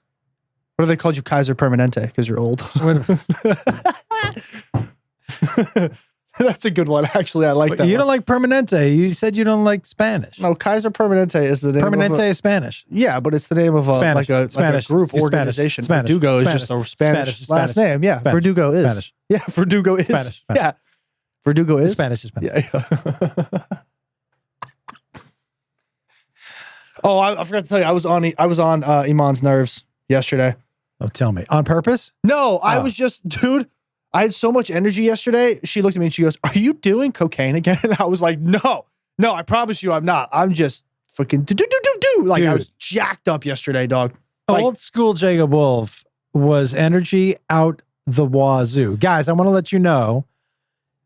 Speaker 2: What do they called you Kaiser Permanente? Because you're old. That's a good one, actually. I like that.
Speaker 3: You don't like Permanente. You said you don't like Spanish.
Speaker 2: No, Kaiser Permanente is the name.
Speaker 3: Permanente is Spanish.
Speaker 2: Yeah, but it's the name of a
Speaker 3: Spanish.
Speaker 2: like a group organization.
Speaker 3: Spanish.
Speaker 2: Verdugo is just a Spanish last name. Yeah,
Speaker 3: Spanish.
Speaker 2: Verdugo is.
Speaker 3: Spanish.
Speaker 2: Yeah, Verdugo is.
Speaker 3: Spanish.
Speaker 2: Yeah, Verdugo is.
Speaker 3: Spanish is Spanish.
Speaker 2: Yeah. Oh, I forgot to tell you, I was on Iman's nerves yesterday.
Speaker 3: Oh, tell me. On purpose?
Speaker 2: No, I was just, dude, I had so much energy yesterday. She looked at me and she goes, "Are you doing cocaine again?" And I was like, no, I promise you I'm not. I'm just fucking do. Like, dude, I was jacked up yesterday, dog. Like,
Speaker 3: old school Jacob Wolf was energy out the wazoo. Guys, I want to let you know,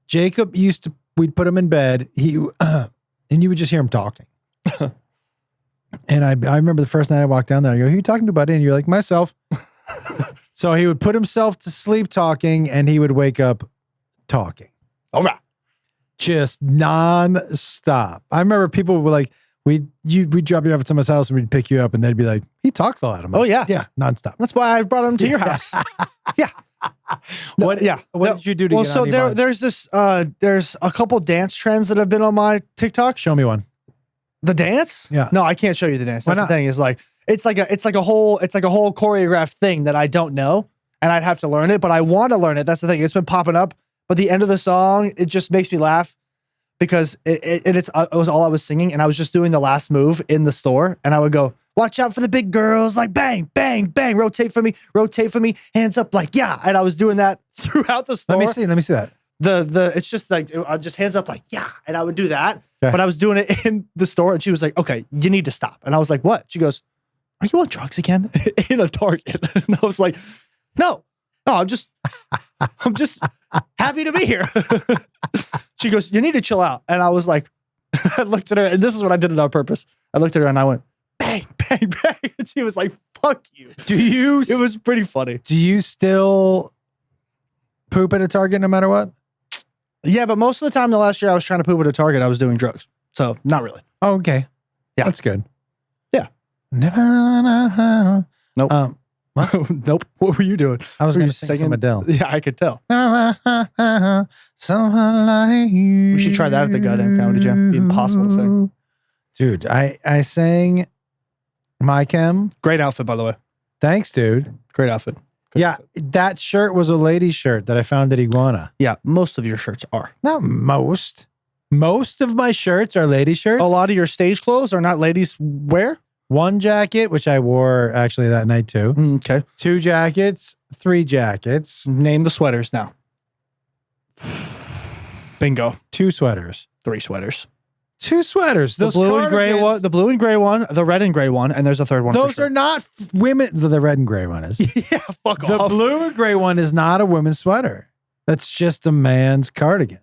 Speaker 3: Jacob we'd put him in bed, and you would just hear him talking. And I remember the first night I walked down there, I go, "Who are you talking to, buddy?" And you're like, "Myself." So he would put himself to sleep talking, and he would wake up talking.
Speaker 2: All right.
Speaker 3: Just non-stop. I remember people were like, we'd drop you off at someone's house and we'd pick you up, and they'd be like, "He talks a lot." I'm like,
Speaker 2: "Oh yeah.
Speaker 3: Yeah, non-stop."
Speaker 2: That's why I brought him to your house. Yeah.
Speaker 3: What did you do to get on Iman?
Speaker 2: There's a couple dance trends that have been on my TikTok.
Speaker 3: Show me one.
Speaker 2: The dance?
Speaker 3: Yeah.
Speaker 2: No, I can't show you the dance.
Speaker 3: Why
Speaker 2: That's
Speaker 3: not?
Speaker 2: the thing is like, it's like a whole choreographed thing that I don't know, and I'd have to learn it, but I want to learn it. That's the thing. It's been popping up, but the end of the song, it just makes me laugh because it was all I was singing, and I was just doing the last move in the store, and I would go, "Watch out for the big girls," like bang, bang, bang, rotate for me, hands up, like yeah, and I was doing that throughout the store.
Speaker 3: Let me see that.
Speaker 2: It's just like, I just hands up like, yeah. And I would do that,
Speaker 3: okay.
Speaker 2: But I was doing it in the store, and she was like, "Okay, you need to stop." And I was like, "What?" She goes, "Are you on drugs again?" In a Target. And I was like, no, I'm just happy to be here. She goes, "You need to chill out." And I was like, I looked at her, and this is what I did it on purpose. I looked at her and I went, bang, bang, bang. And she was like, "Fuck you." It was pretty funny.
Speaker 3: Do you still poop at a Target no matter what?
Speaker 2: Yeah, but most of the time the last year I was trying to poop at a Target, I was doing drugs. So not really.
Speaker 3: Oh, okay.
Speaker 2: Yeah.
Speaker 3: That's good.
Speaker 2: Yeah.
Speaker 3: Nope.
Speaker 2: Nope. Nope. What were you doing?
Speaker 3: I was
Speaker 2: Were
Speaker 3: going
Speaker 2: you
Speaker 3: to sing some Adele.
Speaker 2: Yeah, I could tell.
Speaker 3: Someone like you.
Speaker 2: We should try that at the goddamn comedy jam. It'd be impossible to sing.
Speaker 3: Dude, I sang My Chem.
Speaker 2: Great outfit, by the way.
Speaker 3: Thanks, dude.
Speaker 2: Great outfit. Good
Speaker 3: Yeah,
Speaker 2: outfit.
Speaker 3: that shirt was a lady's shirt that I found at Iguana.
Speaker 2: Yeah, most of your shirts are.
Speaker 3: Not most. Most of my shirts are lady shirts.
Speaker 2: A lot of your stage clothes are not ladies wear?
Speaker 3: One jacket, which I wore actually that night too.
Speaker 2: Okay.
Speaker 3: 2 jackets, 3 jackets,
Speaker 2: Name the sweaters now. Bingo.
Speaker 3: 2 sweaters.
Speaker 2: 3 sweaters.
Speaker 3: 2 sweaters.
Speaker 2: The
Speaker 3: Those
Speaker 2: blue and gray
Speaker 3: cardigans-
Speaker 2: one, the blue and gray one, the red and gray one, and there's a third one.
Speaker 3: Those
Speaker 2: for
Speaker 3: are not women. The red and gray one is.
Speaker 2: yeah, fuck
Speaker 3: The
Speaker 2: off.
Speaker 3: blue and gray one is not a women's sweater. That's just a man's cardigan.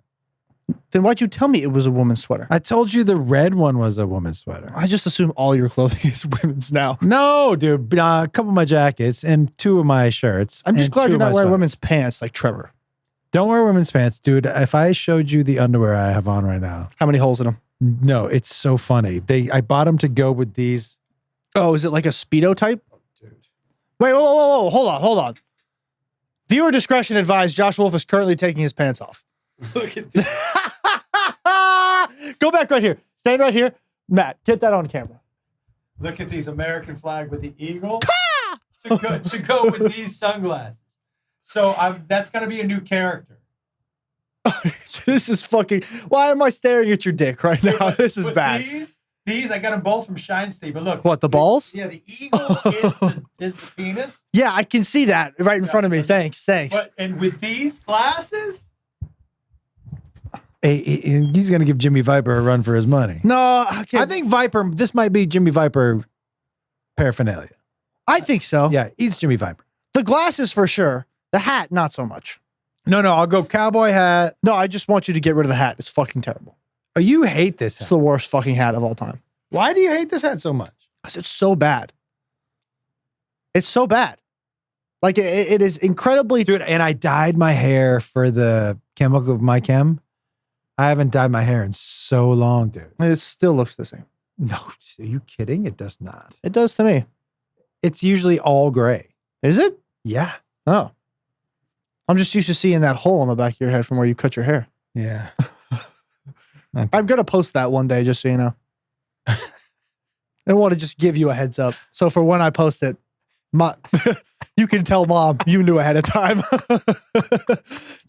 Speaker 2: Then why'd you tell me it was a woman's sweater?
Speaker 3: I told you the red one was a woman's sweater.
Speaker 2: I just assume all your clothing is women's now.
Speaker 3: No, dude. A couple of my jackets and 2 of my shirts.
Speaker 2: I'm just
Speaker 3: and
Speaker 2: glad
Speaker 3: 2
Speaker 2: you're
Speaker 3: of my
Speaker 2: not wearing
Speaker 3: sweaters.
Speaker 2: women's pants like Trevor.
Speaker 3: Don't wear women's pants, dude. If I showed you the underwear I have on right now,
Speaker 2: How many holes in them?
Speaker 3: no, it's so funny. I bought them to go with these.
Speaker 2: Oh, is it like a Speedo type?
Speaker 3: Dude.
Speaker 2: Wait, whoa. Hold on. Viewer discretion advised. Josh Wolf is currently taking his pants off.
Speaker 3: Look at this.
Speaker 2: Go back right here. Stand right here. Matt, get that on camera.
Speaker 3: Look at these American flag with the eagle to go with these sunglasses. So that's gonna be a new character.
Speaker 2: This is fucking. Why am I staring at your dick right now? This is
Speaker 3: With
Speaker 2: bad.
Speaker 3: These I got them both from Shine State. But look,
Speaker 2: What, the balls?
Speaker 3: Yeah, the eagle is the penis.
Speaker 2: Yeah, I can see that right in front of me. Thanks.
Speaker 3: But and with these glasses, he's gonna give Jimmy Viper a run for his money.
Speaker 2: No, okay.
Speaker 3: I think Viper. This might be Jimmy Viper paraphernalia.
Speaker 2: I think so.
Speaker 3: Yeah, he's Jimmy Viper.
Speaker 2: The glasses for sure. The hat, not so much.
Speaker 3: No, I'll go cowboy hat.
Speaker 2: No, I just want you to get rid of the hat. It's fucking terrible.
Speaker 3: Oh, you hate this
Speaker 2: It's
Speaker 3: hat.
Speaker 2: the worst fucking hat of all time.
Speaker 3: Why do you hate this hat so much?
Speaker 2: Because it's so bad. It's so bad. Like it is incredibly.
Speaker 3: Dude, and I dyed my hair for the chemical of my chem. I haven't dyed my hair in so long, dude.
Speaker 2: It still looks the same.
Speaker 3: No, are you kidding? It does not.
Speaker 2: It does to me.
Speaker 3: It's usually all gray.
Speaker 2: Is it?
Speaker 3: Yeah.
Speaker 2: Oh. I'm just used to seeing that hole in the back of your head from where you cut your hair.
Speaker 3: Yeah.
Speaker 2: I'm going to post that one day, just so you know. I want to just give you a heads up. So for when I post it, you can tell mom you knew ahead of time.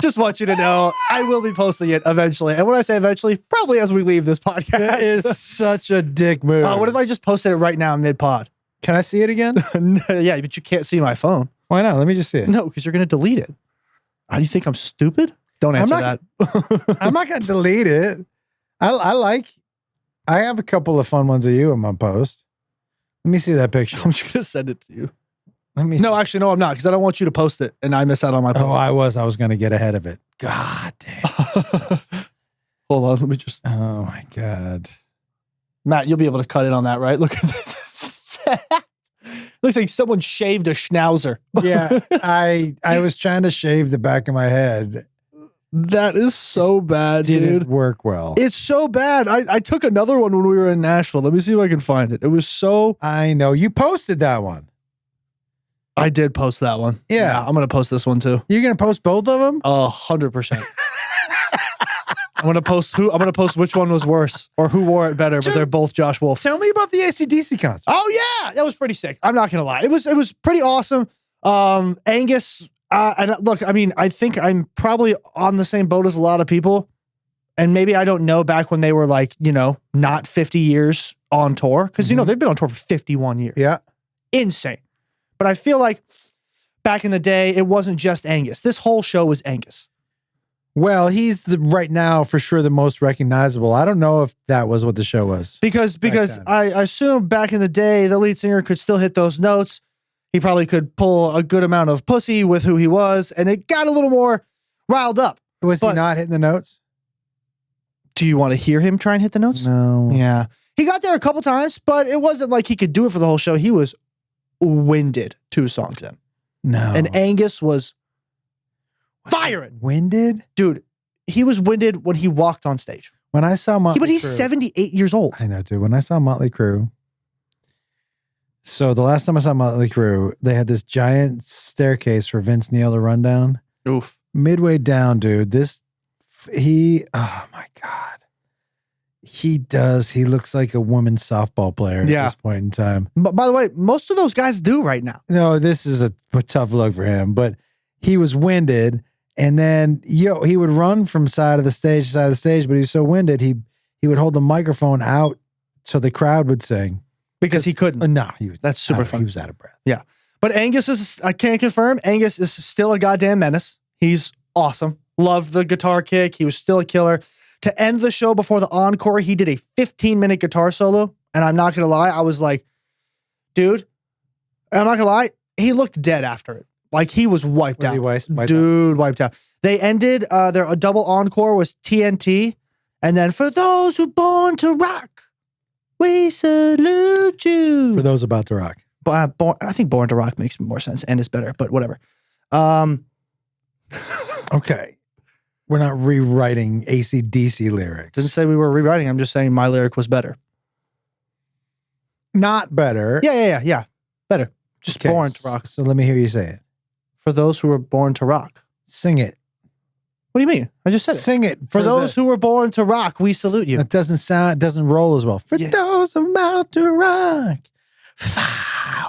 Speaker 2: Just want you to know I will be posting it eventually. And when I say eventually, probably as we leave this podcast.
Speaker 3: That is such a dick move.
Speaker 2: What if I just posted it right now mid-pod?
Speaker 3: Can I see it again?
Speaker 2: Yeah, but you can't see my phone.
Speaker 3: Why not? Let me just see it.
Speaker 2: No, because you're going to delete it. How do you think I'm stupid? Don't answer
Speaker 3: not-
Speaker 2: that.
Speaker 3: I'm not going to delete it. I have a couple of fun ones of you in my post. Let me see that picture.
Speaker 2: I'm just going to send it to you.
Speaker 3: Let me.
Speaker 2: No, actually, no, I'm not, because I don't want you to post it and I miss out on my post.
Speaker 3: Oh, I was going to get ahead of it. God damn.
Speaker 2: Hold on, let me just.
Speaker 3: Oh my God.
Speaker 2: Matt, you'll be able to cut in on that, right? Look at that. Looks like someone shaved a schnauzer.
Speaker 3: Yeah, I was trying to shave the back of my head.
Speaker 2: That is so bad,
Speaker 3: Didn't
Speaker 2: dude.
Speaker 3: work well.
Speaker 2: It's so bad. I took another one when we were in Nashville. Let me see if I can find it. It was so.
Speaker 3: I know. You posted that one.
Speaker 2: I did post that one.
Speaker 3: Yeah.
Speaker 2: I'm gonna post this one too.
Speaker 3: You're going to post both of them?
Speaker 2: 100%. I'm gonna post which one was worse or who wore it better, but they're both Josh Wolf.
Speaker 3: Tell me about the AC/DC concert.
Speaker 2: Oh yeah, that was pretty sick. I'm not gonna lie. It was pretty awesome. Angus, and look, I mean, I think I'm probably on the same boat as a lot of people. And maybe I don't know back when they were like, not 50 years on tour. Because, they've been on tour for 51 years.
Speaker 3: Yeah.
Speaker 2: Insane. But I feel like back in the day, it wasn't just Angus. This whole show was Angus.
Speaker 3: Well, he's right now for sure the most recognizable. I don't know if that was what the show was.
Speaker 2: Because
Speaker 3: then.
Speaker 2: I assume back in the day, the lead singer could still hit those notes. He probably could pull a good amount of pussy with who he was. And it got a little more riled up.
Speaker 3: Was he not hitting the notes?
Speaker 2: Do you want to hear him try and hit the notes?
Speaker 3: No.
Speaker 2: Yeah. He got there a couple times, but it wasn't like he could do it for the whole show. He was winded 2 songs in.
Speaker 3: No.
Speaker 2: And Angus was firing.
Speaker 3: Winded?
Speaker 2: Dude, he was winded when he walked on stage.
Speaker 3: When I saw Motley
Speaker 2: But he's
Speaker 3: Crue,
Speaker 2: 78 years old.
Speaker 3: I know, dude. When I saw Motley Crue, so the last time I saw Motley Crue, they had this giant staircase for Vince Neil to run down.
Speaker 2: Oof.
Speaker 3: Midway down, dude, oh my God. He looks like a women's softball player at this point in time.
Speaker 2: But by the way, most of those guys do right now.
Speaker 3: No, this is a tough look for him, but he was winded. And then, he would run from side of the stage to side of the stage, but he was so winded, he would hold the microphone out so the crowd would sing.
Speaker 2: Because he couldn't.
Speaker 3: No,
Speaker 2: that's super fun.
Speaker 3: He was out of breath.
Speaker 2: Yeah. But Angus I can't confirm, Angus is still a goddamn menace. He's awesome. Loved the guitar kick. He was still a killer. To end the show before the encore, he did a 15-minute guitar solo. And I'm not going to lie, I was like, dude, I'm not going to lie, he looked dead after it. Like he was wiped out. Wiped out. They ended, their double encore was TNT. And then for those who born to rock, we salute you.
Speaker 3: For those about to rock.
Speaker 2: I think Born to Rock makes more sense and is better, but whatever.
Speaker 3: Okay. We're not rewriting AC/DC lyrics.
Speaker 2: Didn't say we were rewriting. I'm just saying my lyric was better.
Speaker 3: Not better.
Speaker 2: Yeah. Better. Just
Speaker 3: Okay,
Speaker 2: Born to Rock.
Speaker 3: So let me hear you say it.
Speaker 2: For those who were born to rock.
Speaker 3: Sing it.
Speaker 2: What do you mean? I just said it.
Speaker 3: Sing it.
Speaker 2: For those who were born to rock, we salute you.
Speaker 3: It doesn't roll as well. For those about to rock.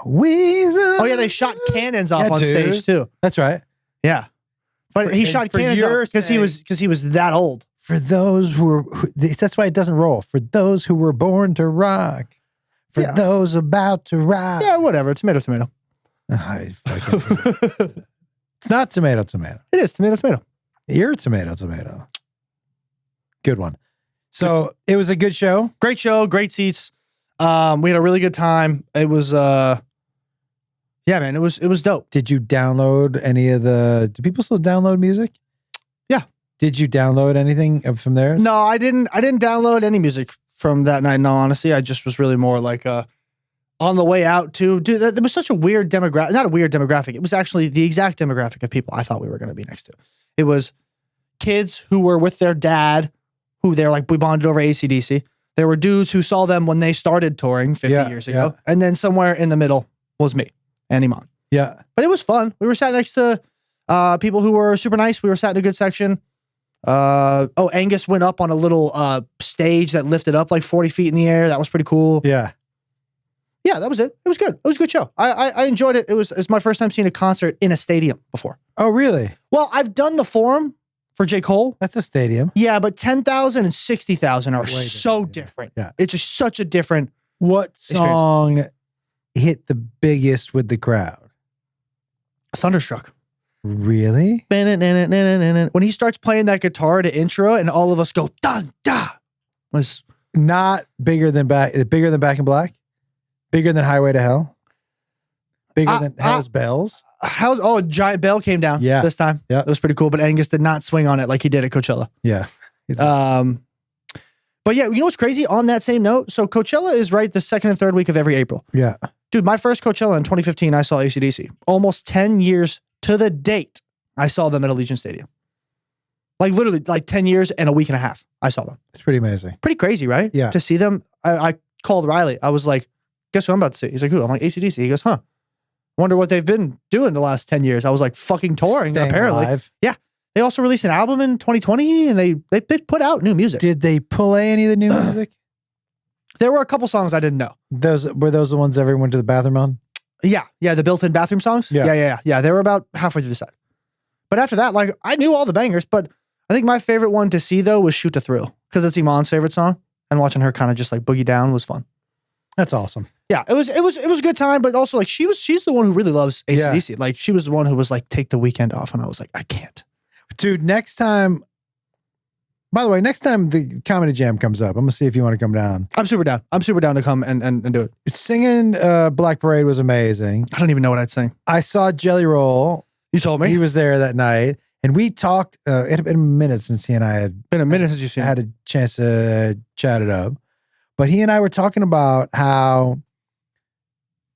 Speaker 2: Oh yeah, they shot cannons off on stage too.
Speaker 3: That's right.
Speaker 2: Yeah, but he shot cannons off because he was that old.
Speaker 3: For those that's why it doesn't roll. For those who were born to rock. For those about to rock.
Speaker 2: Yeah, whatever. Tomato.
Speaker 3: It's not tomato.
Speaker 2: It is tomato.
Speaker 3: You're tomato. Good one. So it was a good show.
Speaker 2: Great show. Great seats. We had a really good time. It was, man, it was dope.
Speaker 3: Did you download do people still download music?
Speaker 2: Yeah.
Speaker 3: Did you download anything from there?
Speaker 2: No, I didn't download any music from that night. No, honestly, I just was really more like, on the way out to, dude, there was such a weird demographic, not a weird demographic. It was actually the exact demographic of people I thought we were going to be next to. It was kids who were with their dad, who they're like, we bonded over AC/DC. There were dudes who saw them when they started touring 50 years ago. Yeah. And then somewhere in the middle was me and Maaan.
Speaker 3: Yeah.
Speaker 2: But it was fun. We were sat next to people who were super nice. We were sat in a good section. Angus went up on a little stage that lifted up like 40 feet in the air. That was pretty cool.
Speaker 3: Yeah.
Speaker 2: Yeah, that was it. It was good. It was a good show. I enjoyed it. It was my first time seeing a concert in a stadium before.
Speaker 3: Oh, really?
Speaker 2: Well, I've done the Forum for J. Cole.
Speaker 3: That's a stadium.
Speaker 2: Yeah, but 10,000 and 60,000 are so different.
Speaker 3: Yeah.
Speaker 2: It's just such a different
Speaker 3: What song hit the biggest with the crowd?
Speaker 2: Thunderstruck.
Speaker 3: Really?
Speaker 2: When he starts playing that guitar to intro and all of us go, dun, da, was
Speaker 3: not bigger than Back in Black? Bigger than Highway to Hell? Bigger than Hell's Bells?
Speaker 2: A giant bell came down this time.
Speaker 3: Yeah.
Speaker 2: It was pretty cool, but Angus did not swing on it like he did at Coachella.
Speaker 3: Yeah.
Speaker 2: But yeah, you know what's crazy on that same note? So Coachella is right the second and third week of every April.
Speaker 3: Yeah.
Speaker 2: Dude, my first Coachella in 2015, I saw AC/DC. Almost 10 years to the date, I saw them at Allegiant Stadium. Like literally like 10 years and a week and a half, I saw them.
Speaker 3: It's pretty amazing.
Speaker 2: Pretty crazy, right?
Speaker 3: Yeah.
Speaker 2: To see them. I called Riley. I was like, guess who I'm about to see? He's like, who? I'm like, AC/DC. He goes, huh. Wonder what they've been doing the last 10 years. I was like, fucking touring,
Speaker 3: Staying
Speaker 2: apparently.
Speaker 3: alive.
Speaker 2: Yeah. They also released an album in 2020 and they put out new music.
Speaker 3: Did they play any of the new music?
Speaker 2: There were a couple songs I didn't know.
Speaker 3: Were those the ones everyone went to the bathroom on?
Speaker 2: Yeah. The built-in bathroom songs. Yeah. They were about halfway through the set. But after that, like I knew all the bangers, but I think my favorite one to see though was Shoot to Thrill because it's Iman's favorite song and watching her kind of just like boogie down was fun.
Speaker 3: That's awesome.
Speaker 2: Yeah, it was a good time, but also like she's the one who really loves AC/DC. Yeah. Like she was the one who was like, take the weekend off, and I was like, I can't.
Speaker 3: Dude, next time. By the way, next time the Comedy Jam comes up, I'm gonna see if you want to come down.
Speaker 2: I'm super down. I'm super down to come and do it.
Speaker 3: Singing Black Parade was amazing.
Speaker 2: I don't even know what I'd sing.
Speaker 3: I saw Jelly Roll.
Speaker 2: You told me
Speaker 3: he was there that night, and we talked. It had been a minute since he and I had had a chance to chat it up, but he and I were talking about how,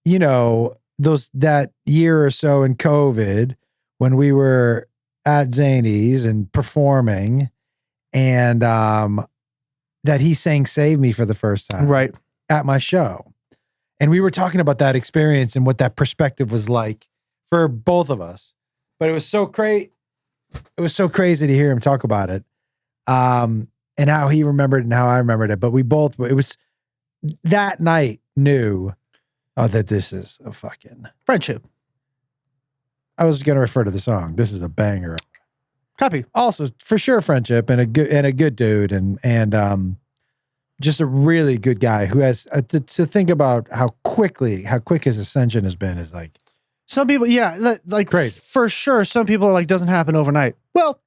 Speaker 3: you know, that year or so in COVID when we were at Zany's and performing, and that he sang Save Me for the first time
Speaker 2: Right.
Speaker 3: at my show. And we were talking about that experience and what that perspective was like for both of us. But it was so great. It was so crazy to hear him talk about it. And how he remembered and how I remembered it. But we both, it was that night knew that this is a fucking
Speaker 2: Friendship.
Speaker 3: I was going to refer to the song. This is a banger.
Speaker 2: Copy.
Speaker 3: Also, for sure, friendship and a good dude and just a really good guy who has to think about how quick his ascension has been is like
Speaker 2: some people, yeah, like
Speaker 3: crazy.
Speaker 2: For sure. Some people are like, doesn't happen overnight. Well,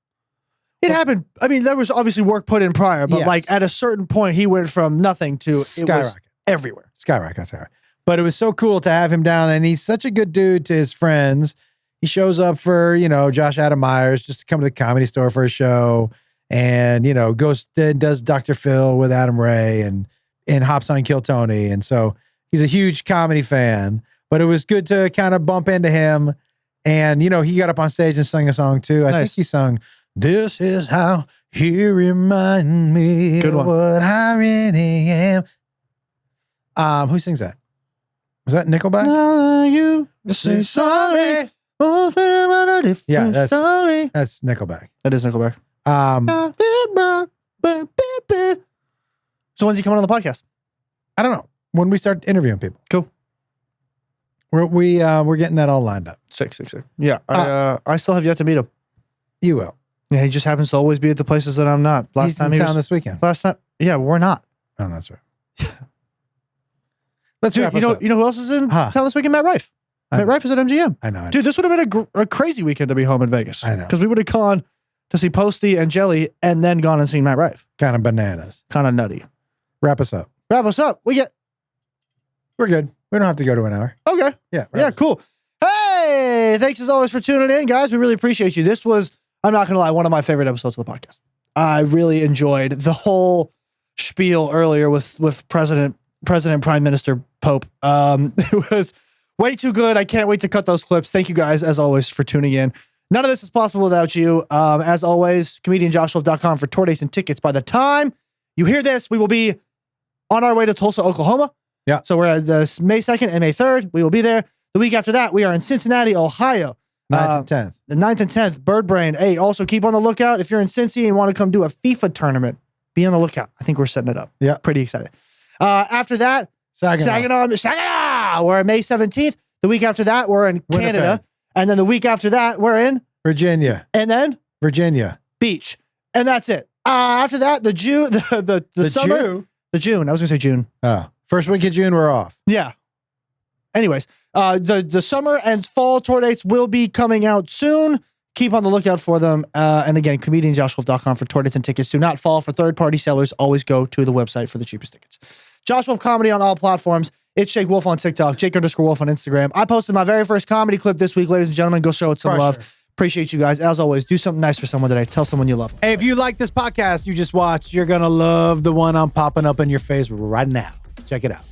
Speaker 2: it happened. I mean, there was obviously work put in prior, but
Speaker 3: Yes.
Speaker 2: like at a certain point, he went from nothing to
Speaker 3: Skyrocket.
Speaker 2: It was everywhere.
Speaker 3: Skyrocket. But it was so cool to have him down, and he's such a good dude to his friends. He shows up for, Josh Adam Myers just to come to the Comedy Store for a show, and, goes and does Dr. Phil with Adam Ray and hops on Kill Tony. And so he's a huge comedy fan, but it was good to kind of bump into him. And, he got up on stage and sang a song too. I think he sung, "This is how you remind me
Speaker 2: Good
Speaker 3: of
Speaker 2: one.
Speaker 3: what I really am." Who sings that? Is that Nickelback?
Speaker 2: You say sorry.
Speaker 3: Yeah, that's
Speaker 2: story.
Speaker 3: Nickelback.
Speaker 2: That is Nickelback.
Speaker 3: I
Speaker 2: So when's he coming on the podcast?
Speaker 3: don't know. When we start interviewing people.
Speaker 2: Cool.
Speaker 3: We're getting that all lined up.
Speaker 2: Sick. Yeah, I still have yet to meet him.
Speaker 3: You will.
Speaker 2: Yeah, he just happens to always be at the places that I'm not.
Speaker 3: He's in town this weekend.
Speaker 2: Last time, yeah, we're not.
Speaker 3: Oh, that's right. Let's
Speaker 2: Dude,
Speaker 3: wrap
Speaker 2: you
Speaker 3: us
Speaker 2: know,
Speaker 3: up.
Speaker 2: you know who else is in
Speaker 3: Huh.
Speaker 2: town this weekend? Matt Rife.
Speaker 3: I
Speaker 2: Matt
Speaker 3: know.
Speaker 2: Rife is at MGM.
Speaker 3: I know.
Speaker 2: Dude, this would have been a crazy weekend to be home in Vegas.
Speaker 3: I know.
Speaker 2: Because we would have gone to see Posty and Jelly and then gone and seen Matt Rife.
Speaker 3: Kind of bananas.
Speaker 2: Kind of nutty.
Speaker 3: Wrap us up.
Speaker 2: Wrap us up.
Speaker 3: We're good. We don't have to go to an hour.
Speaker 2: Okay.
Speaker 3: Yeah. wrap
Speaker 2: Yeah,
Speaker 3: us up.
Speaker 2: cool. Hey, thanks as always for tuning in, guys. We really appreciate you. This was, I'm not going to lie, one of my favorite episodes of the podcast. I really enjoyed the whole spiel earlier with President, Prime Minister Pope. It was way too good. I can't wait to cut those clips. Thank you guys, as always, for tuning in. None of this is possible without you. As always, comedianjoshlove.com for tour dates and tickets. By the time you hear this, we will be on our way to Tulsa, Oklahoma.
Speaker 3: Yeah.
Speaker 2: So we're at the May 2nd and May 3rd. We will be there. The week after that, we are in Cincinnati, Ohio.
Speaker 3: 9th and 10th.
Speaker 2: The 9th and 10th, Bird Brain. Hey, also keep on the lookout. If you're in Cincy and want to come do a FIFA tournament, be on the lookout. I think we're setting it up.
Speaker 3: Yeah.
Speaker 2: Pretty excited. After that, Saginaw. We're on May 17th. The week after that, we're in Canada. And then the week after that, we're in
Speaker 3: Virginia.
Speaker 2: And then
Speaker 3: Virginia.
Speaker 2: Beach. And that's it. After that, the June, the summer.
Speaker 3: June?
Speaker 2: The June. I was going to say June.
Speaker 3: Oh. First week of June, we're off.
Speaker 2: Yeah. Anyways, the summer and fall tour dates will be coming out soon. Keep on the lookout for them. And again, comedianjoshlove.com for tour dates and tickets. Do not fall for third-party sellers. Always go to the website for the cheapest tickets. Josh Wolf Comedy on all platforms. It's Jake Wolf on TikTok, Jake_Wolf on Instagram. I posted my very first comedy clip this week, ladies and gentlemen. Go show it some love.
Speaker 3: Sure.
Speaker 2: Appreciate you guys. As always, do something nice for someone today. Tell someone you love them.
Speaker 3: Hey, if you like this podcast you just watched, you're going to love the one I'm popping up in your face right now. Check it out.